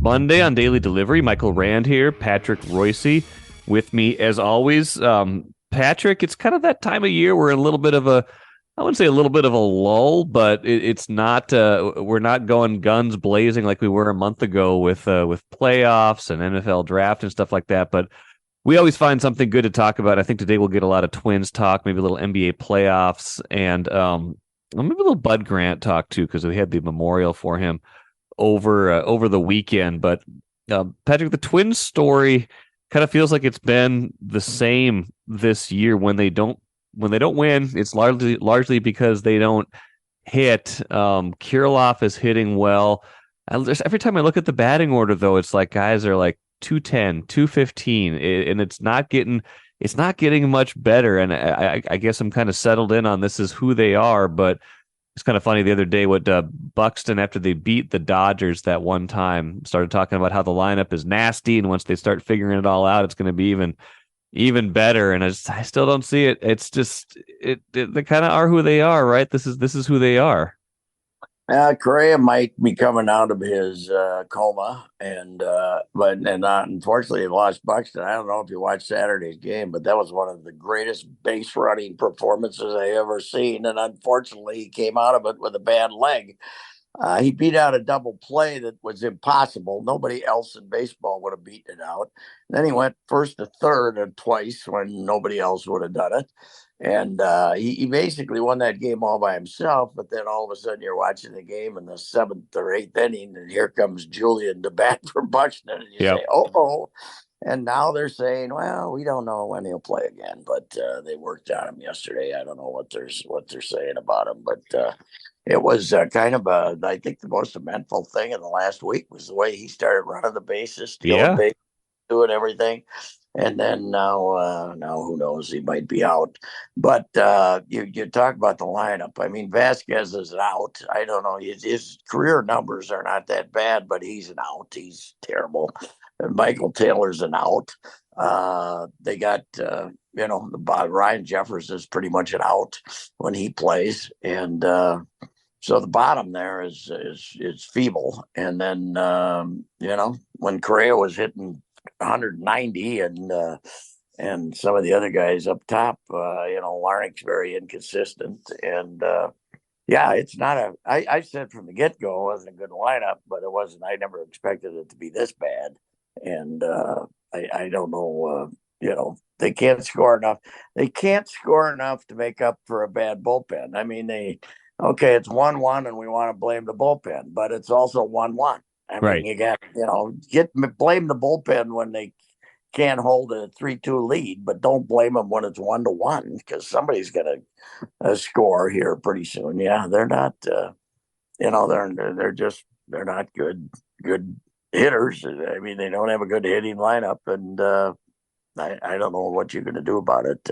Monday on Daily Delivery. Michael Rand here, Patrick Reusse with me as always. Patrick, it's kind of that time of year. We're in a little bit of I wouldn't say a little bit of a lull, but it's not. We're not going guns blazing like we were a month ago with playoffs and NFL draft and stuff like that. But we always find something good to talk about. I think today we'll get a lot of Twins talk, maybe a little NBA playoffs, and maybe a little Bud Grant talk too, because we had the memorial for him over the weekend. But Patrick, the Twins story kind of feels like it's been the same this year. When they don't win, it's largely because they don't hit. Kirilloff is hitting well. Every time I look at the batting order, though, it's like guys are like 210, 215, and it's not getting much better. And I guess I'm kind of settled in on this is who they are, but it's kind of funny the other day what Buxton, after they beat the Dodgers that one time, started talking about how the lineup is nasty, and once they start figuring it all out, it's going to be even better. And I still don't see it. It's just they kind of are who they are, right? This is who they are. Correa might be coming out of his coma, but unfortunately, he lost Buxton. I don't know if you watched Saturday's game, but that was one of the greatest base running performances I ever seen. And unfortunately, he came out of it with a bad leg. He beat out a double play that was impossible. Nobody else in baseball would have beaten it out. Then he went first to third twice when nobody else would have done it. And he basically won that game all by himself. But then all of a sudden, you're watching the game in the seventh or eighth inning, and here comes Julian to bat for Buxton. And you Yep. say, oh. And now they're saying, well, we don't know when he'll play again. But they worked on him yesterday. I don't know what they're saying about him. But it was I think the most eventful thing in the last week was the way he started running the bases, stealing Yeah. bases, doing everything. And then now who knows? He might be out. But you talk about the lineup. I mean, Vasquez is out. I don't know. His career numbers are not that bad, but he's an out. He's terrible. And Michael Taylor's an out. They got Ryan Jeffers is pretty much an out when he plays, and so the bottom there is feeble. And then when Correa was hitting 190 and some of the other guys up top, Larnick's very inconsistent. And it's not I said from the get-go it wasn't a good lineup, but it wasn't. I never expected it to be this bad. And I don't know. They can't score enough. They can't score enough to make up for a bad bullpen. I mean, okay, it's 1-1 and we want to blame the bullpen, but it's also 1-1. I mean, Right. you got, blame the bullpen when they can't hold a 3-2 lead, but don't blame them when it's 1-1, because somebody's going to score here pretty soon. Yeah, they're not, they're not good hitters. I mean, they don't have a good hitting lineup, and I don't know what you're going to do about it.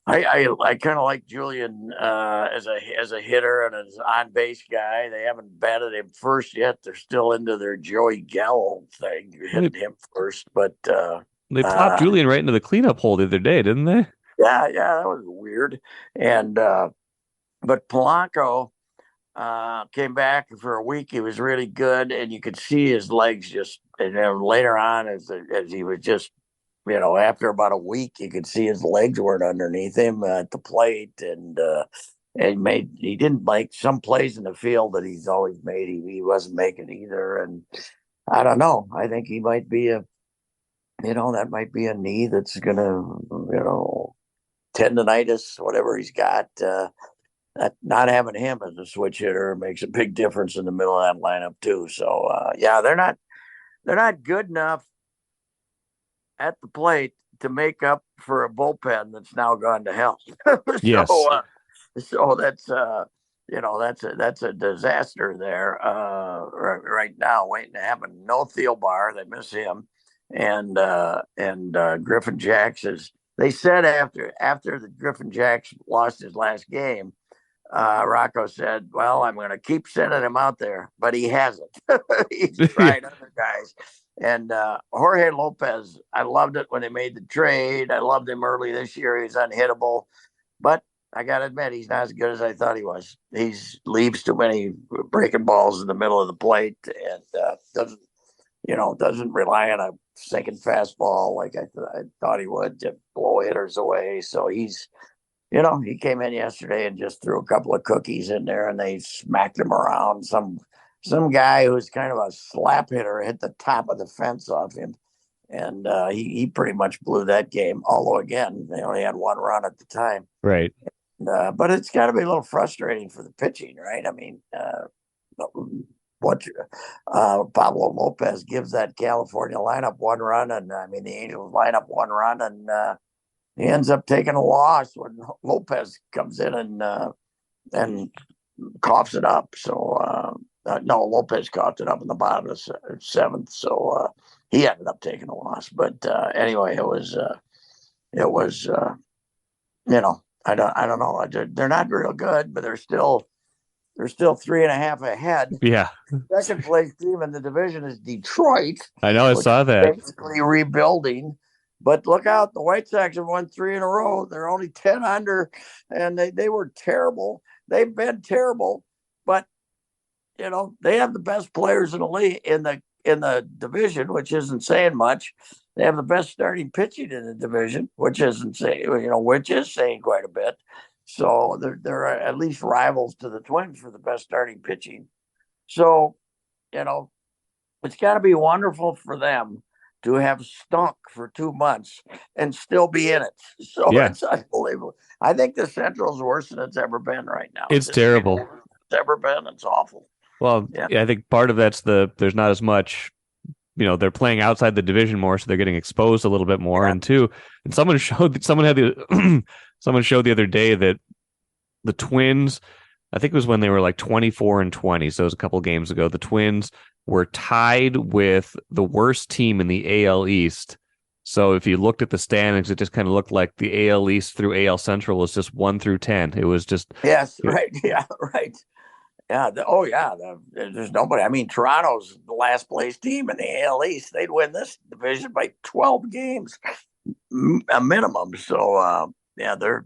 I kind of like Julian as a hitter and as on base guy. They haven't batted him first yet. They're still into their Joey Gallo thing, hitting him first. But They plopped Julian right into the cleanup hole the other day, didn't they? yeah, that was weird. And but Polanco came back for a week. He was really good, and you could see his legs just. And then later on, as he was just. After about a week, you could see his legs weren't underneath him at the plate, and he didn't make some plays in the field that he's always made. He wasn't making either, and I don't know. I think he might be that might be a knee that's gonna, tendonitis, whatever he's got. Not having him as a switch hitter makes a big difference in the middle of that lineup too. So they're not good enough at the plate to make up for a bullpen that's now gone to hell. Yes. So that's a disaster there right now. Waiting to happen. No Thielbar, they miss him, and Griffin Jacks is. They said after the Griffin Jacks lost his last game, Rocco said, "Well, I'm going to keep sending him out there," but he hasn't. He's tried other guys. And Jorge Lopez, I loved it when they made the trade. I loved him early this year. He's unhittable. But I got to admit, he's not as good as I thought he was. He's leaves too many breaking balls in the middle of the plate and doesn't rely on a sinking fastball like I thought he would to blow hitters away. So he came in yesterday and just threw a couple of cookies in there and they smacked him around. Some guy who's kind of a slap hitter hit the top of the fence off him. And he pretty much blew that game. Although, again, they only had one run at the time. Right. But it's got to be a little frustrating for the pitching, right? I mean, what Pablo Lopez gives that California lineup one run, and I mean the Angels lineup one run, and he ends up taking a loss when Lopez comes in and coughs it up. So no, Lopez coughed it up in the bottom of the seventh, so he ended up taking a loss. But anyway, it was I don't know. They're not real good, but they're still 3.5 ahead. Yeah. Second place team in the division is Detroit. I know. I saw that. Basically rebuilding. But look out, the White Sox have won 3 in a row. They're only 10 under, and they were terrible. They've been terrible, but they have the best players in the league in the division, which isn't saying much. They have the best starting pitching in the division, which isn't saying, which is saying quite a bit. So they're at least rivals to the Twins for the best starting pitching. So, it's got to be wonderful for them to have stunk for 2 months and still be in it. So Yeah. It's unbelievable. I think the Central's worse than it's ever been right now. It's terrible. It's ever been. It's awful. Well, yeah, I think part of that's there's not as much, they're playing outside the division more, so they're getting exposed a little bit more. Yeah. And someone showed the other day that the Twins, I think it was when they were like 24-20, so it was a couple of games ago, the Twins were tied with the worst team in the AL East. So if you looked at the standings, it just kind of looked like the AL East through AL Central was just 1 through 10. It was just right. Yeah, right. Yeah. There's nobody. I mean, Toronto's the last place team in the AL East. They'd win this division by 12 games, a minimum. So the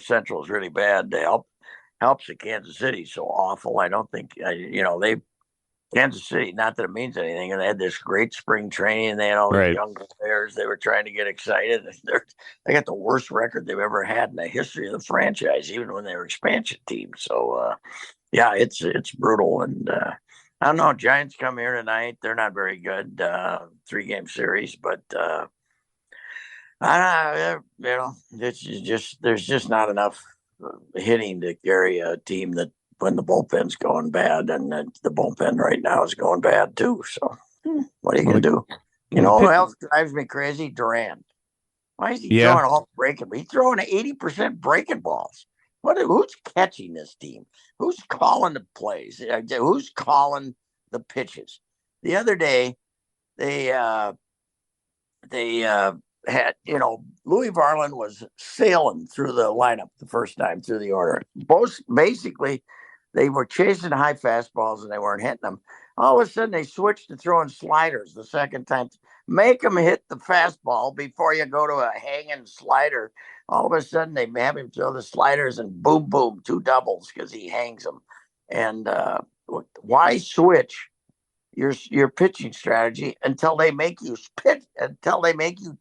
Central is really bad. They helps the Kansas City so awful. I don't think Kansas City. Not that it means anything. And they had this great spring training. And they had all these young players. They were trying to get excited. They got the worst record they've ever had in the history of the franchise, even when they were expansion teams. So it's brutal. And I don't know. Giants come here tonight. They're not very good. 3-game series, but I don't there's just not enough hitting to carry a team that when the bullpen's going bad, and the bullpen right now is going bad too. So what are you going to do? Who else drives me crazy? Durant. Why is he throwing all breaking? He's throwing 80% breaking balls. Who's catching this team? Who's calling the plays? Who's calling the pitches? The other day, they had, Louis Varland was sailing through the lineup the first time through the order. Basically, they were chasing high fastballs and they weren't hitting them. All of a sudden, they switched to throwing sliders the second time. Make them hit the fastball before you go to a hanging slider. All of a sudden, they have him throw the sliders and boom, boom, 2 doubles because he hangs them. And why switch your pitching strategy until they make you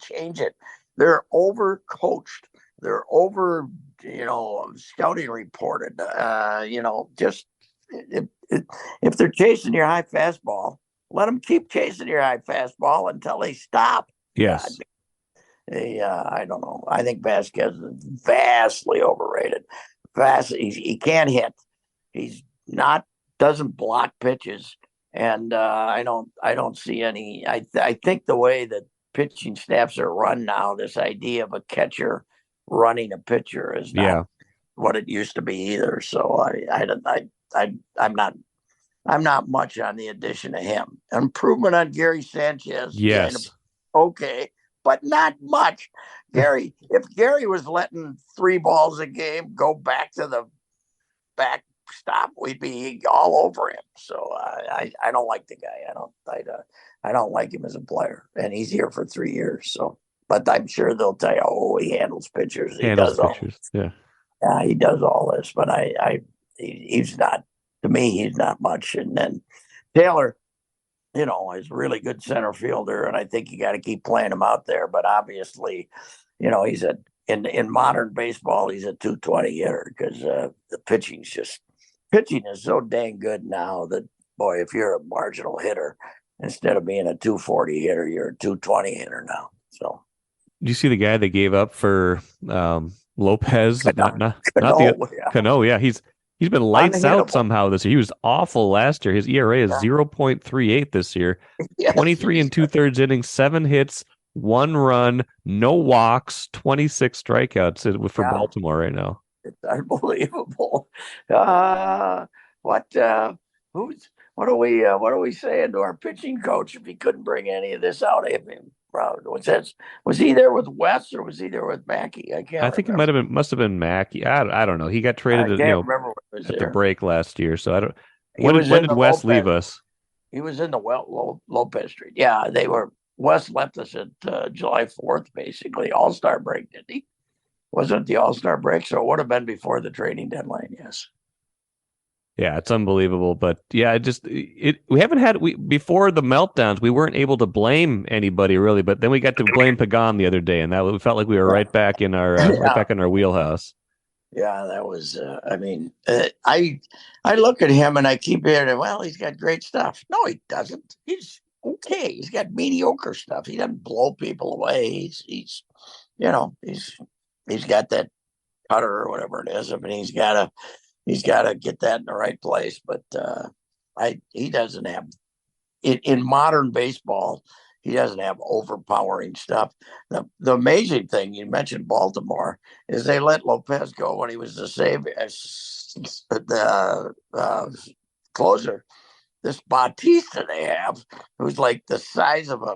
change it? They're overcoached. They're over, scouting reported. Just if they're chasing your high fastball, let them keep chasing your high fastball until they stop. Yes. I don't know. I think Vasquez is vastly overrated. He can't hit. He's doesn't block pitches. And I don't see any. I think the way that pitching staffs are run now, this idea of a catcher running a pitcher is not what it used to be either. So I'm not much on the addition of him. Improvement on Gary Sanchez. Yes. Okay, but not much. If Gary was letting 3 balls a game go back to the backstop, we'd be all over him. So I don't like the guy. I don't like him as a player, and he's here for 3 years. So but I'm sure they'll tell you, oh, he handles pitchers. He Handles does all. pitchers. Yeah. Yeah, he does all this, but he's not. To me, he's not much. And then Taylor, is a really good center fielder, and I think you got to keep playing him out there. But obviously, he's in modern baseball, he's a 220 hitter because the pitching is so dang good now that, boy, if you're a marginal hitter, instead of being a 240 hitter, you're a 220 hitter now. So, Do you see the guy they gave up for Lopez? Not Cano, the Cano. Yeah, he's been lights out somehow this year. He was awful last year. His ERA is 0.38 this year. Yes, 23 and 2/3 innings, 7 hits, 1 run, no walks, 26 strikeouts for Baltimore right now. It's unbelievable. What are we saying to our pitching coach if he couldn't bring any of this out of him? Was he there with Wes or was he there with Mackey? I think it must have been Mackey. I don't know. He got traded at the break last year. So I don't. When did Wes leave us? He was in the Lopez Street. Yeah, Wes left us at July 4th, basically All-Star break, didn't he? Wasn't it the All-Star break? So it would have been before the trading deadline. Yes. Yeah, it's unbelievable. But yeah, we haven't had before the meltdowns. We weren't able to blame anybody really, but then we got to blame Pagan the other day, and we felt like we were right back in our wheelhouse. Yeah, that was. I look at him and I keep hearing, well, he's got great stuff. No, he doesn't. He's okay. He's got mediocre stuff. He doesn't blow people away. He's got that cutter or whatever it is. I mean, he's got to get that in the right place. But he doesn't have in modern baseball. He doesn't have overpowering stuff. The amazing thing, you mentioned Baltimore, is they let Lopez go when he was the closer. This Bautista they have, who's like the size of a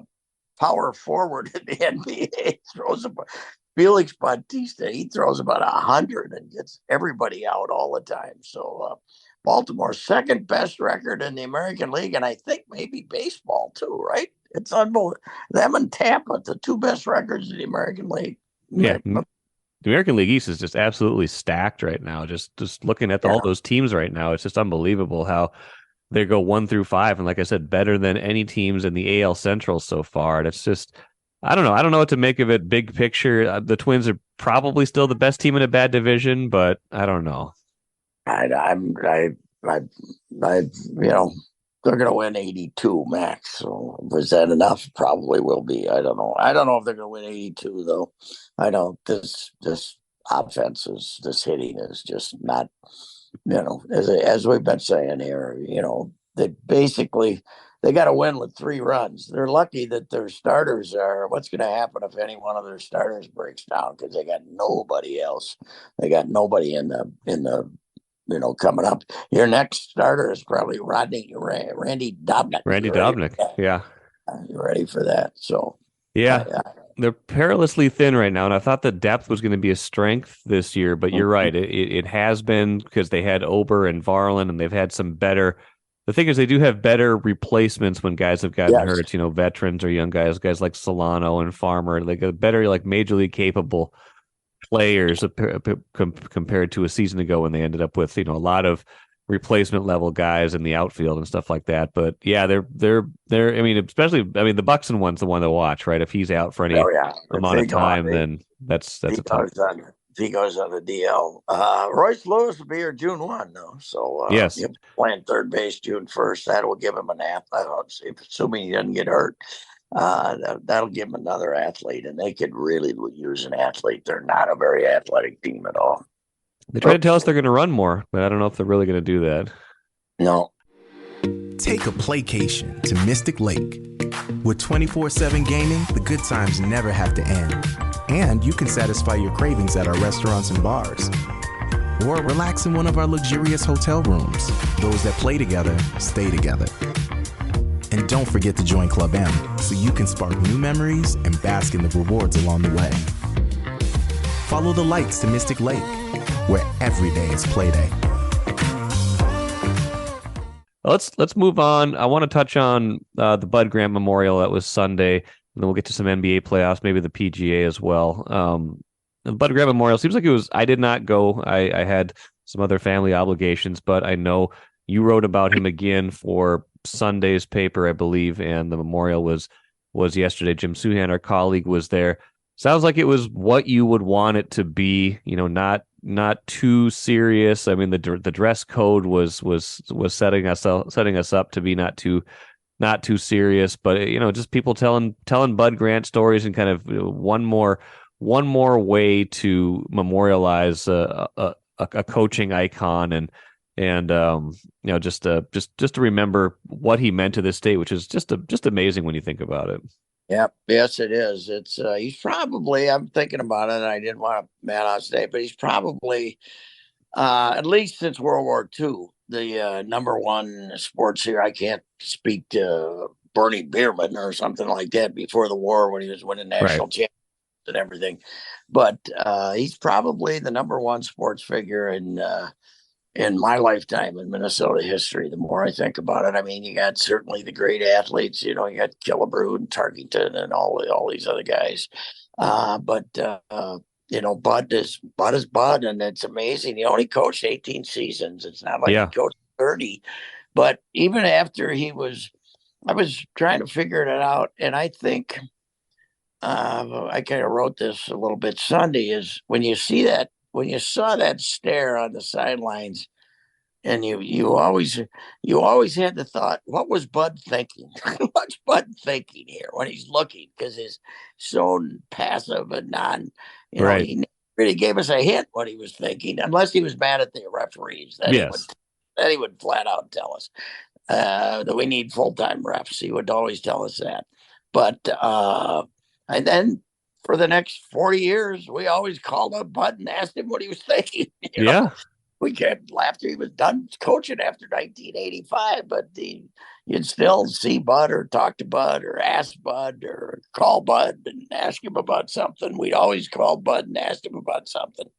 power forward in the NBA, Felix Bautista, he throws about 100 and gets everybody out all the time. So Baltimore's second best record in the American League, and I think maybe baseball too, right? It's unbelievable. Them and Tampa, the 2 best records in the American League. Yeah, the American League East is just absolutely stacked right now. Just looking at all those teams right now, it's just unbelievable how they go 1 through 5, and like I said, better than any teams in the AL Central so far. And it's just, I don't know what to make of it. Big picture, the Twins are probably still the best team in a bad division, but I don't know. They're going to win 82 max. So was that enough? Probably will be. I don't know. I don't know if they're going to win 82 though. I don't. This offense this hitting is just not. As we've been saying here, they got to win with 3 runs. They're lucky that their starters are. What's going to happen if any one of their starters breaks down because they got nobody else? They got nobody in the coming up. Your next starter is probably Randy Dobnak. Randy Dobnak, yeah. You ready for that? So yeah. They're perilously thin right now, and I thought the depth was going to be a strength this year, but you're right. It has been because they had Ober and Varland, and they've had some better. The thing is, they do have better replacements when guys have gotten hurt. Veterans or young guys like Solano and Farmer, like a better, like major league capable players compared to a season ago when they ended up with a lot of replacement level guys in the outfield and stuff like that. But yeah, they're the Buxton one's the one to watch, right? If he's out for any amount of time, then that's a tough. He goes on the DL. Royce Lewis will be here June 1 though. So yes, he'll playing third base June 1st. That will give him an athlete, assuming he doesn't get hurt. That'll give them another athlete, and they could really use an athlete. They're not a very athletic team at all. They try to tell us they're going to run more, but I don't know if they're really going to do that. No. Take a playcation to Mystic Lake. With 24/7 gaming, the good times never have to end. And you can satisfy your cravings at our restaurants and bars. Or relax in one of our luxurious hotel rooms. Those that play together, stay together. And don't forget to join Club M so you can spark new memories and bask in the rewards along the way. Follow the lights to Mystic Lake, where every day is play day. Let's move on. I want to touch on the Bud Grant Memorial. That was Sunday. And then we'll get to some NBA playoffs, maybe the PGA as well. Bud Grant Memorial seems like it was. I did not go. I had some other family obligations, but I know you wrote about him again for Sunday's paper, I believe, and the memorial was yesterday. Jim Suhan, our colleague, was there. Sounds like it was what you would want it to be. Not too serious. I mean, the dress code was setting us up to be not too serious, but just people telling Bud Grant stories and kind of one more way to memorialize a coaching icon and just to remember what he meant to this state, which is just amazing when you think about it. Yep. Yes, it is. It's he's probably, I'm thinking about it, and I didn't want to man on state, but he's probably at least since World War II, the number one sports here. I can't speak to Bernie Bierman or something like that before the war when he was winning national championships and everything, but he's probably the number one sports figure in my lifetime in Minnesota history. The more I think about it, I mean, you got certainly the great athletes. You got Killebrew and Tarkington and all these other guys, but Bud is Bud, and it's amazing. He only coached 18 seasons. It's not like he coached 30, but even after I was trying to figure it out, and I think I kind of wrote this a little bit Sunday, is when you saw that stare on the sidelines, and you always had the thought, what was Bud thinking? What's Bud thinking here when he's looking? Because he's so passive and he really gave us a hint what he was thinking, unless he was mad at the referees. He would flat out tell us that we need full-time refs. He would always tell us that. But and then for the next 40 years, we always called up Bud and asked him what he was thinking. We kept after he was done coaching after 1985, but you'd still see Bud or talk to Bud or ask Bud or call Bud and ask him about something. We'd always call Bud and ask him about something.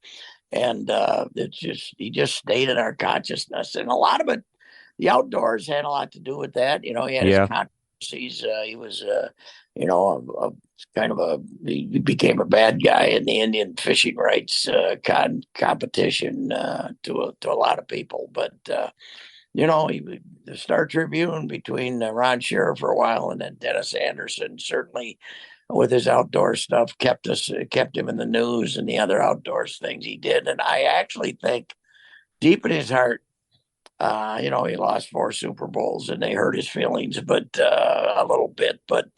And he just stayed in our consciousness. And a lot of it, the outdoors had a lot to do with that. He had his controversies. He was, he became a bad guy in the Indian fishing rights competition to a lot of people. But the Star Tribune between Ron Scherer for a while and then Dennis Anderson, certainly with his outdoor stuff, kept him in the news and the other outdoors things he did. And I actually think deep in his heart, he lost 4 Super Bowls and they hurt his feelings, but a little bit. But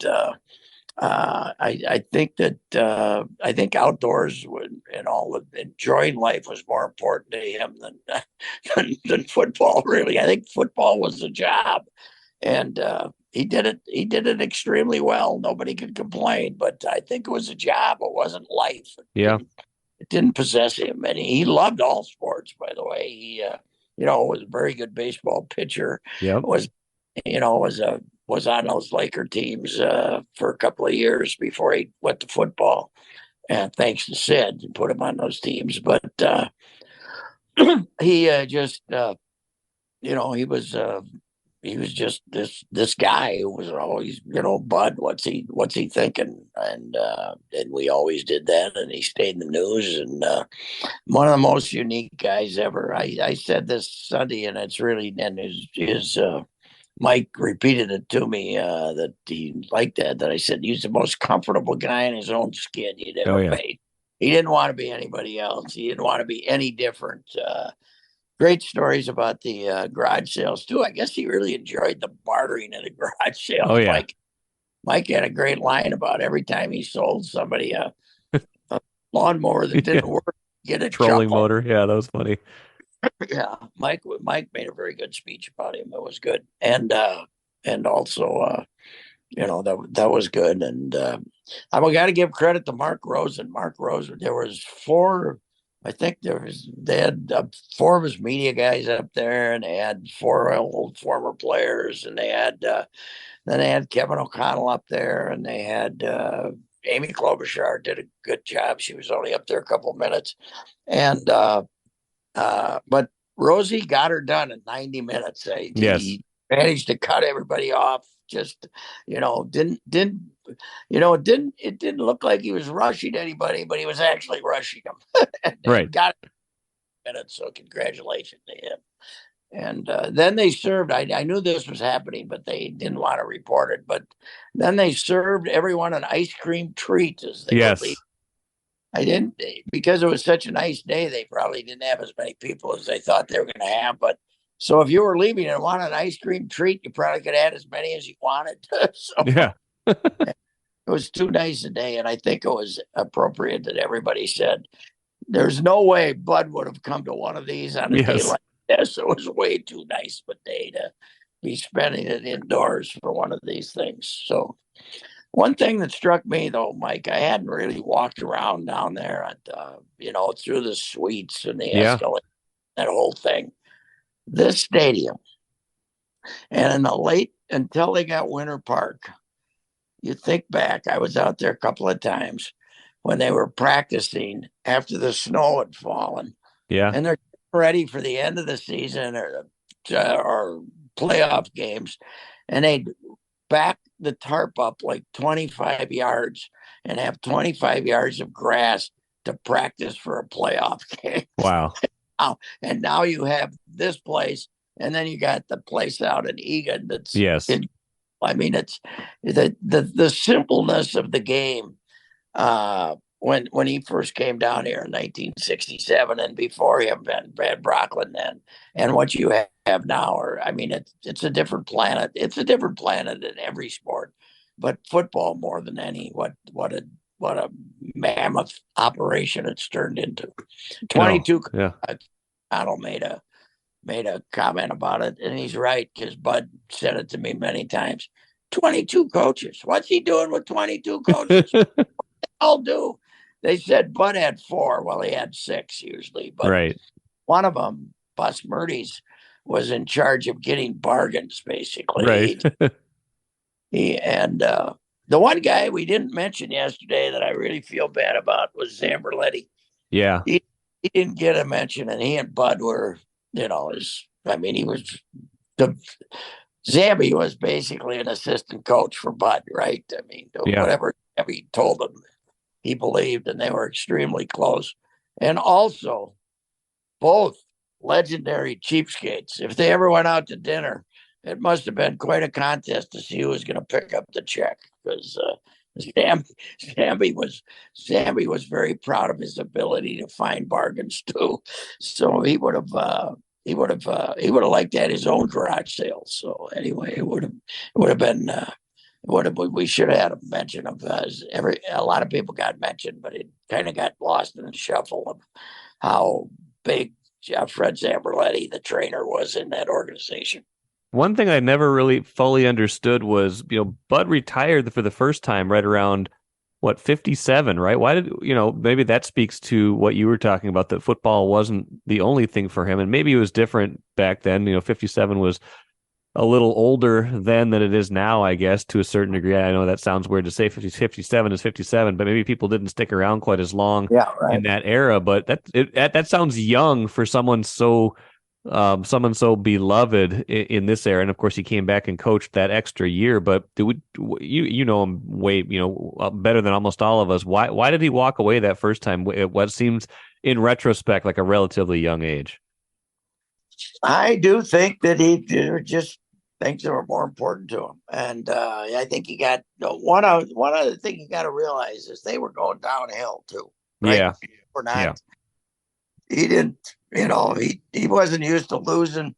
I think outdoors and all of enjoying life was more important to him than football. Really, I think football was a job, and he did it. He did it extremely well. Nobody could complain. But I think it was a job. It wasn't life. It didn't possess him, and he loved all sports. By the way, he was a very good baseball pitcher. Was on those Laker teams for a couple of years before he went to football, and thanks to Sid, and put him on those teams. But he he was just this guy who was always, Bud, what's he thinking? And we always did that, and he stayed in the news, and one of the most unique guys ever. I said this Sunday, and it's really, and his Mike repeated it to me that he liked that I said he's the most comfortable guy in his own skin you'd ever made. He didn't want to be anybody else. He didn't want to be any different. Great stories about the garage sales too. I guess he really enjoyed the bartering at the garage sales. Oh, yeah. Mike had a great line about every time he sold somebody a lawnmower that didn't work, get a trolling motor. Yeah, that was funny. Yeah, Mike made a very good speech about him. It was good, and also that was good. And I got to give credit to Mark Rosen. There was 4. I think they had 4 of his media guys up there, and they had 4 old former players, and they had then they had Kevin O'Connell up there, and they had Amy Klobuchar did a good job. She was only up there a couple of minutes, and but Rosie got her done in 90 minutes. He managed to cut everybody off just, it didn't look like he was rushing anybody, but he was actually rushing them. and Right. got it. So congratulations to him. And then they served. I knew this was happening, but they didn't want to report it. But then they served everyone an ice cream treat as they were leaving. Yes. I didn't, because it was such a nice day. They probably didn't have as many people as they thought they were going to have. But so if you were leaving and wanted an ice cream treat, you probably could add as many as you wanted. So Yeah. it was too nice a day, and I think it was appropriate that everybody said, "There's no way Bud would have come to one of these on a day Yes. like this." It was way too nice of a day to be spending it indoors for one of these things. So one thing that struck me, though, Mike, I hadn't really walked around down there at, through the suites and the Yeah. escalator, that whole thing. This stadium, and in the late, until they got Winter Park, you think back, I was out there a couple of times when they were practicing after the snow had fallen, Yeah. and they're ready for the end of the season or playoff games, and they'd back the tarp up like 25 yards and have 25 yards of grass to practice for a playoff game. Wow. And now you have this place, and then you got the place out in Egan. Yes. It's the simpleness of the game. When he first came down here in 1967, and before him, Brad Brocklin then, and what you have now, it's a different planet. It's a different planet in every sport, but football more than any. What a mammoth operation it's turned into. 22. Yeah. Connell made a comment about it, and he's right, because Bud said it to me many times. 22 coaches. What's he doing with 22 coaches? I'll do. They said Bud had 4. Well, he had 6 usually, but Right. one of them, Bus Murdy's, was in charge of getting bargains, basically. Right. The one guy we didn't mention yesterday that I really feel bad about was Zamberletti. Yeah. He didn't get a mention, and he and Bud were, Zamby was basically an assistant coach for Bud, right? Whatever he told him, he believed, and they were extremely close. And also, both legendary cheapskates. If they ever went out to dinner, it must have been quite a contest to see who was going to pick up the check, because Zamby was very proud of his ability to find bargains too. So he would have liked to have his own garage sale. So anyway, it would have been. We should have had a mention of a lot of people got mentioned, but it kind of got lost in the shuffle of how big Fred Zamberletti, the trainer, was in that organization. One thing I never really fully understood was, Bud retired for the first time right around 57, right? Why did, maybe that speaks to what you were talking about, that football wasn't the only thing for him, and maybe it was different back then. 57 was a little older then than it is now, I guess, to a certain degree. I know that sounds weird to say 57 is 57, but maybe people didn't stick around quite as long in that era. But that sounds young for someone so beloved in this era. And of course, he came back and coached that extra year. But you know him way better than almost all of us. Why did he walk away that first time at what seems in retrospect like a relatively young age? I do think that he just things that were more important to him, and I think he got one other thing you got to realize is they were going downhill too. Right? Yeah, we're not. Yeah. He didn't. He wasn't used to losing.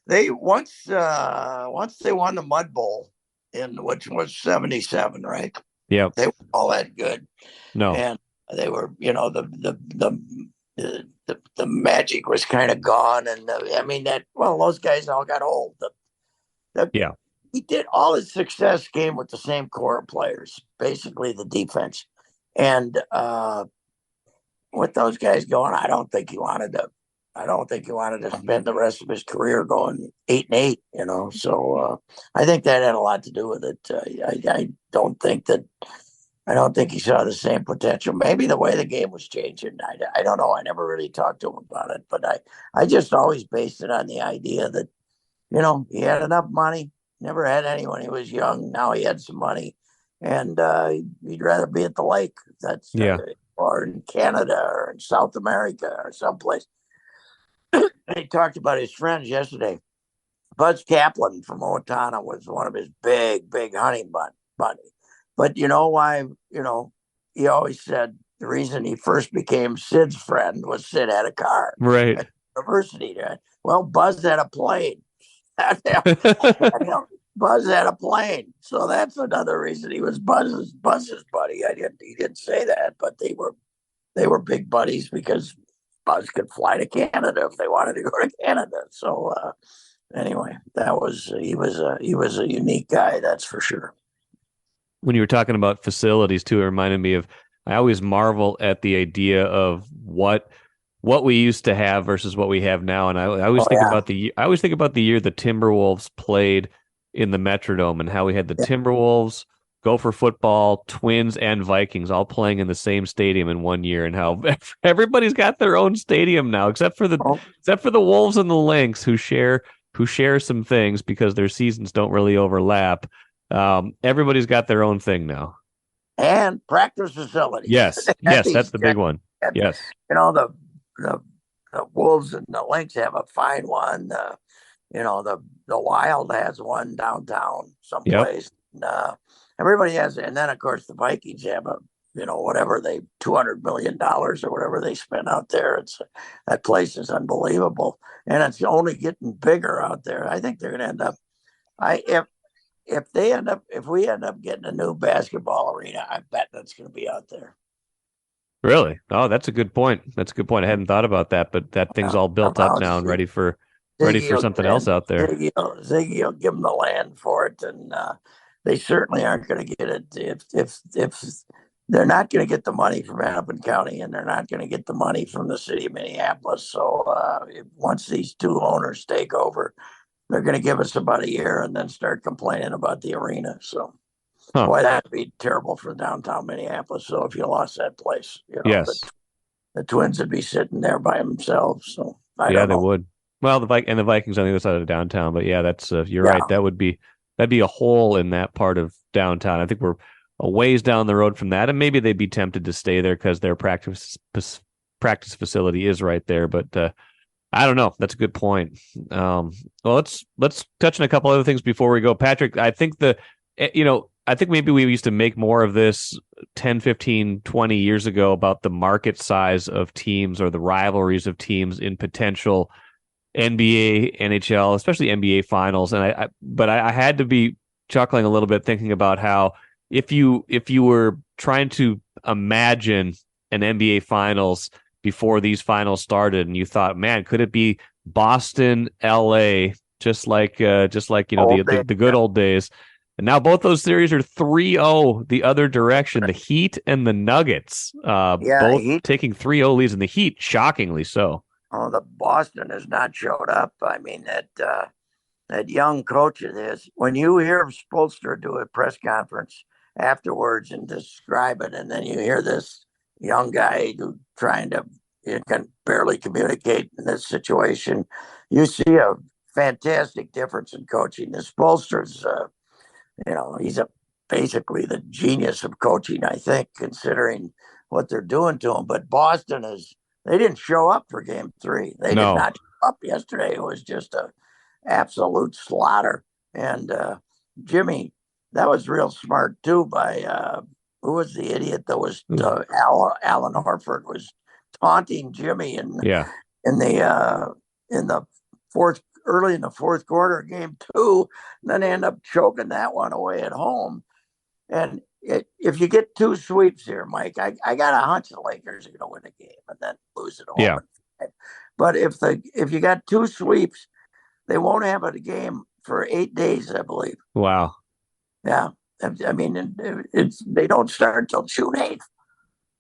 They once they won the Mud Bowl which was 77, right? Yeah, they were all that good. No, and they were the magic was kind of gone, and those guys all got old. He did all his success came with the same core of players, basically the defense, and with those guys going, I don't think he wanted to spend the rest of his career going 8-8. So I think that had a lot to do with it. I don't think he saw the same potential. Maybe the way the game was changing. I don't know. I never really talked to him about it, but I just always based it on the idea that, he had enough money. Never had any when he was young. Now he had some money, and he'd rather be at the lake. That's Yeah. or in Canada or in South America or someplace. He talked about his friends yesterday. Buzz Kaplan from Owatonna was one of his big hunting buddy. But you know why? He always said the reason he first became Sid's friend was Sid had a car Right. at university. Well, Buzz had a plane. Buzz had a plane, so that's another reason he was Buzz's buddy. He didn't say that, but they were big buddies because Buzz could fly to Canada if they wanted to go to Canada. So anyway, he was a unique guy, that's for sure. When you were talking about facilities too, it reminded me of, I always marvel at the idea of what we used to have versus what we have now. And I always think about the year the Timberwolves played in the Metrodome, and how we had the Timberwolves, Gopher football, Twins, and Vikings all playing in the same stadium in one year, and how everybody's got their own stadium now, except for the Wolves and the Lynx, who share some things because their seasons don't really overlap. Everybody's got their own thing now. And practice facilities. Yes, that's the big one. Yes. The Wolves and the Lynx have a fine one. The Wild has one downtown someplace. Yep. Everybody has, and then of course the Vikings have whatever $200 million or whatever they spend out there. That place is unbelievable, and it's only getting bigger out there. I think they're going to end up. If we end up getting a new basketball arena, I bet that's going to be out there. Really? Oh, that's a good point. I hadn't thought about that, but that thing's all built up now and ready for something else out there. Ziggy will give them the land for it, and they certainly aren't going to get it if they're not going to get the money from Hennepin County, and they're not going to get the money from the city of Minneapolis. So once these two owners take over, they're going to give us about a year and then start complaining about the arena. So, boy, that'd be terrible for downtown Minneapolis. So if you lost that place, yes, the Twins would be sitting there by themselves. So they would. Well, the Vikings on the other side of downtown, but yeah, that's you're right. That'd be a hole in that part of downtown. I think we're a ways down the road from that, and maybe they'd be tempted to stay there because their practice facility is right there. But I don't know. That's a good point. Well, let's touch on a couple other things before we go, Patrick. I think I think maybe we used to make more of this 10, 15, 20 years ago about the market size of teams or the rivalries of teams in potential NBA, NHL, especially NBA finals. And but I had to be chuckling a little bit thinking about how if you were trying to imagine an NBA finals before these finals started, and you thought, man, could it be Boston, LA, just like the good old days? And now both those series are 3-0 the other direction. The Heat and the Nuggets, both taking 3-0 leads, and the Heat shockingly so. Oh, the Boston has not showed up. I mean, that young coach of his, when you hear Spoelstra do a press conference afterwards and describe it, and then you hear this young guy who can barely communicate in this situation, you see a fantastic difference in coaching. The Spoelstra's, he's basically the genius of coaching, I think, considering what they're doing to him. But Boston they didn't show up for Game 3. They did not show up yesterday. It was just a absolute slaughter. And Jimmy, that was real smart too. By who was the idiot that was Alan Horford was taunting Jimmy in the early in the fourth quarter, Game 2, and then they end up choking that one away at home. And if you get two sweeps here, Mike, I got a hunch the Lakers are going to win a game and then lose it all. Yeah. But if you got two sweeps, they won't have a game for 8 days, I believe. Wow. Yeah. I mean, they don't start until June 8th.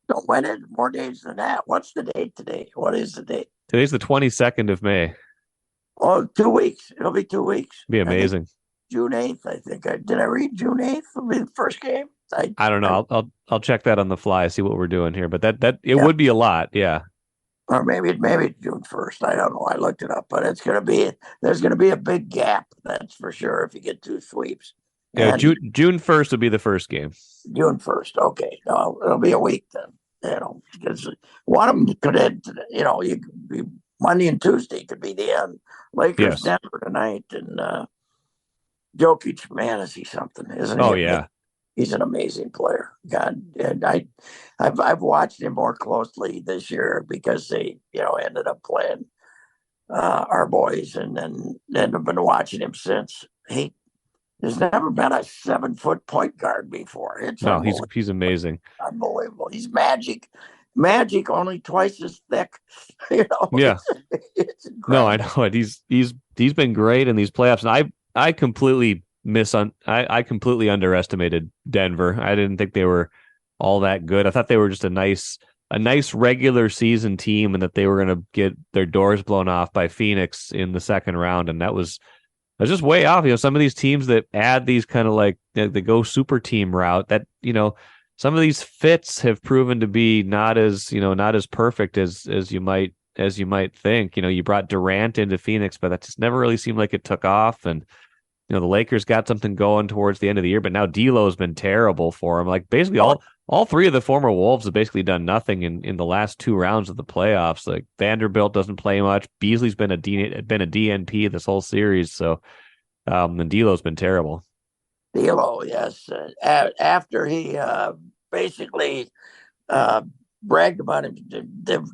Don't win it more days than that. What's the date today? What is the date? Today's the 22nd of May. Oh, 2 weeks. It'll be 2 weeks. It'll be amazing. June 8th, I think. Did I read June 8th? It'll be the first game. I don't know. I'll check that on the fly, see what we're doing here. But that would be a lot. Yeah. or maybe June 1st. I don't know. I looked it up, but there's gonna be a big gap. That's for sure. If you get 2 sweeps, Yeah, and June 1st would be the first game. June 1st. Okay, no, it'll be a week then. Because one of them could end. You could be Monday and Tuesday could be the end. Lakers Yes. Denver tonight, and Jokic, man, is he something? Isn't he? Oh yeah. He's an amazing player. God, and I've watched him more closely this year because they ended up playing our boys, and then I've been watching him since. There's never been a 7-foot point guard before. It's No, he's amazing. unbelievable. He's magic, only twice as thick. Yeah. It's No, incredible. I know it. He's been great in these playoffs, and I completely I completely underestimated Denver. I didn't think they were all that good. I thought they were just a nice regular season team, and that they were going to get their doors blown off by Phoenix in the second round, and that was just way off. Some of these teams that add these kind of like they go super team route, that some of these fits have proven to be not as perfect as you might think. You brought Durant into Phoenix, but that just never really seemed like it took off. And the Lakers got something going towards the end of the year, but now D'Lo's been terrible for them. Like basically all three of the former Wolves have basically done nothing in the last 2 rounds of the playoffs. Like Vanderbilt doesn't play much. Beasley's been a DNP this whole series. So and D'Lo's been terrible. D'Lo, yes. After he basically bragged about him,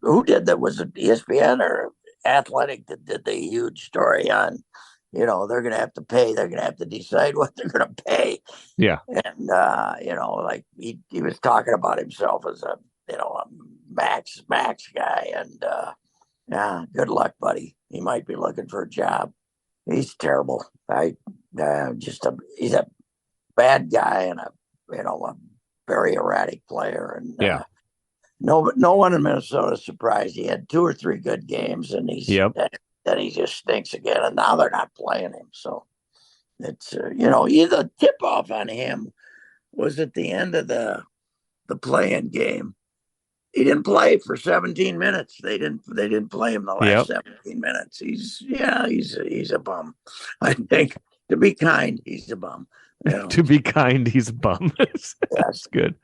who did that? Was it ESPN or Athletic that did the huge story on? They're going to have to pay. They're going to have to decide what they're going to pay. Yeah. And like he was talking about himself as a max guy. And yeah, good luck, buddy. He might be looking for a job. He's terrible. He's a bad guy and a very erratic player. And Yeah. no one in Minnesota is surprised. He had 2 or 3 good games, and Yep. then he just stinks again. And now they're not playing him. So it's the tip off on him was at the end of the play-in game. He didn't play for 17 minutes. They didn't play him the last 17 minutes. He's a bum. I think, to be kind, he's a bum. To be kind, he's a bum. That's good.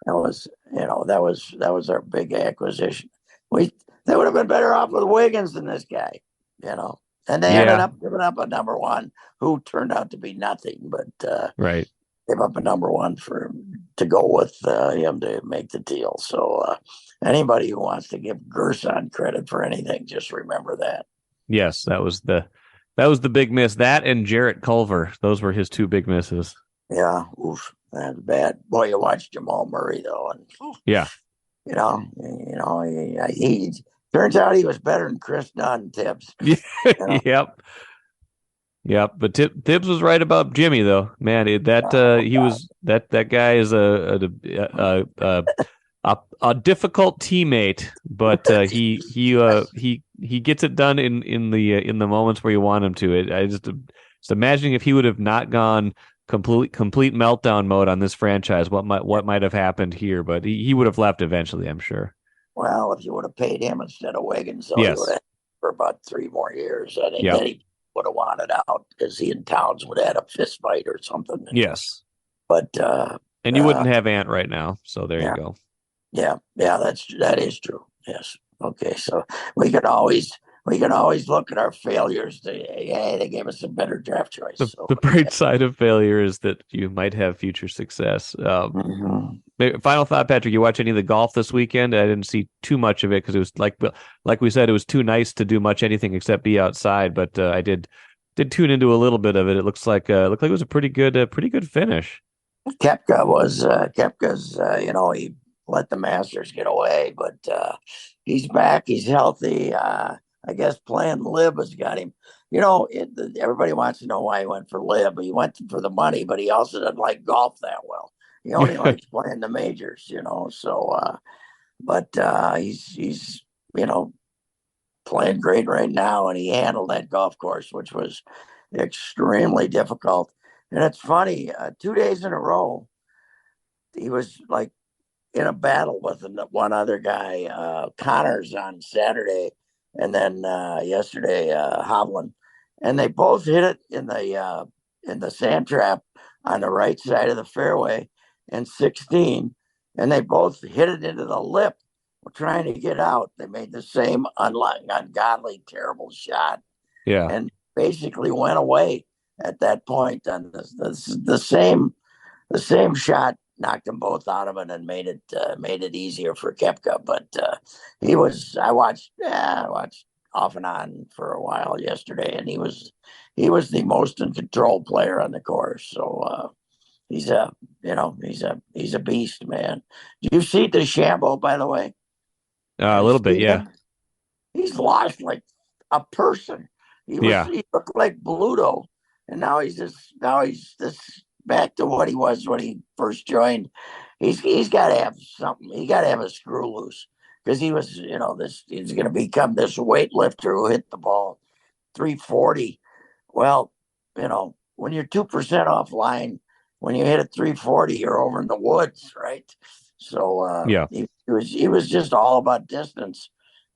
That was our big acquisition. They would have been better off with Wiggins than this guy, And they ended up giving up a number one who turned out to be nothing, but right. Gave up a number one to go with him to make the deal. So anybody who wants to give Gerson credit for anything, just remember that. Yes, that was the big miss. That and Jarrett Culver, those were his 2 big misses. Yeah, oof, that's bad. Boy, you watch Jamal Murray though, and yeah, he turns out he was better than Chris Dunn, Tibbs. Yep, but Tibbs was right about Jimmy though. Man, that guy is a difficult teammate, but he gets it done in the moments where you want him to. I just imagining if he would have not gone complete meltdown mode on this franchise, what might have happened here, but he would have left eventually, I'm sure. Well, if you would have paid him instead of Wiggins, so yes. he would have for about 3 more years. I think that he would have wanted out because he and Towns would have had a fist fight or something. Yes. But and you wouldn't have Ant right now, so there you go. Yeah, that is true. Yes. Okay, so we can always look at our failures. They gave us a better draft choice. The bright side of failure is that you might have future success. Final thought, Patrick. You watch any of the golf this weekend? I didn't see too much of it because it was like we said, it was too nice to do much anything except be outside. But I did tune into a little bit of it. It looked like it was a pretty good finish. Koepka's he let the Masters get away, but he's back. He's healthy. I guess playing LIV has got him. Everybody wants to know why he went for LIV. He went for the money, but he also doesn't like golf that well. He only likes playing the majors, So, but he's playing great right now, and he handled that golf course, which was extremely difficult. And it's funny, 2 days in a row, he was like in a battle with one other guy, Connors on Saturday, and then yesterday Hovland, and they both hit it in the sand trap on the right side of the fairway in 16, and they both hit it into the lip trying to get out. They made the same ungodly, terrible shot, Yeah. and basically went away at that point. And the same shot knocked them both out of it and made it easier for Koepka. But I watched off and on for a while yesterday, and he was the most in control player on the course. So he's a beast, man. Do you see DeChambeau, by the way? A little bit, yeah. He's lost like a person. He looked like Bluto, and now he's just back to what he was when he first joined. He's got to have something. He got to have a screw loose, because he was, he's going to become this weightlifter who hit the ball 340. Well, when you're 2% offline, when you hit it 340, you're over in the woods, right? So he was just all about distance,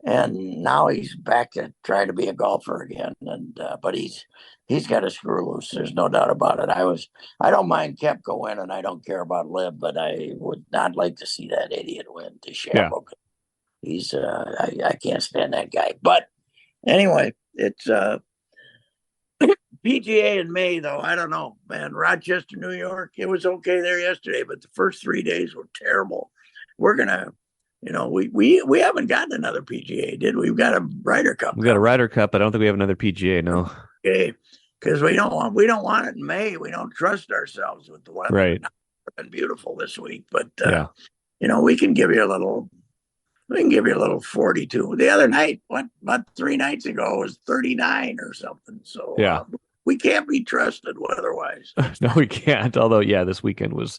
and now he's back to trying to be a golfer again. And but he's got a screw loose. There's no doubt about it. I don't mind Koepka winning. I don't care about Liv, but I would not like to see that idiot win. DeChambeau. Yeah. He's I can't stand that guy. But anyway, it's PGA in May, though. I don't know, man. Rochester, New York, it was okay there yesterday, but the first 3 days were terrible. We're gonna, we haven't gotten another PGA, did we? We've got a Ryder Cup. We got a Ryder Cup. I don't think we have another PGA. No. Okay, because we don't want it in May. We don't trust ourselves with the weather. Right. It's been beautiful this week, but we can give you a little. We can give you a little 42. The other night, about 3 nights ago, it was 39 or something. So we can't be trusted weather-wise. No, we can't. Although, this weekend would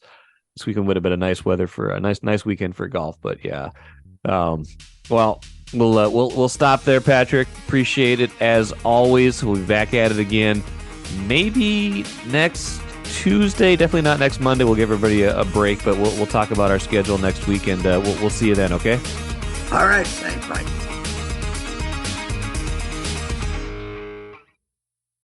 have been a nice weather for a nice weekend for golf. But well, we'll stop there, Patrick. Appreciate it as always. We'll be back at it again, maybe next Tuesday. Definitely not next Monday. We'll give everybody a break, but we'll talk about our schedule next week, and we'll see you then. Okay. All right. Thanks, Mike.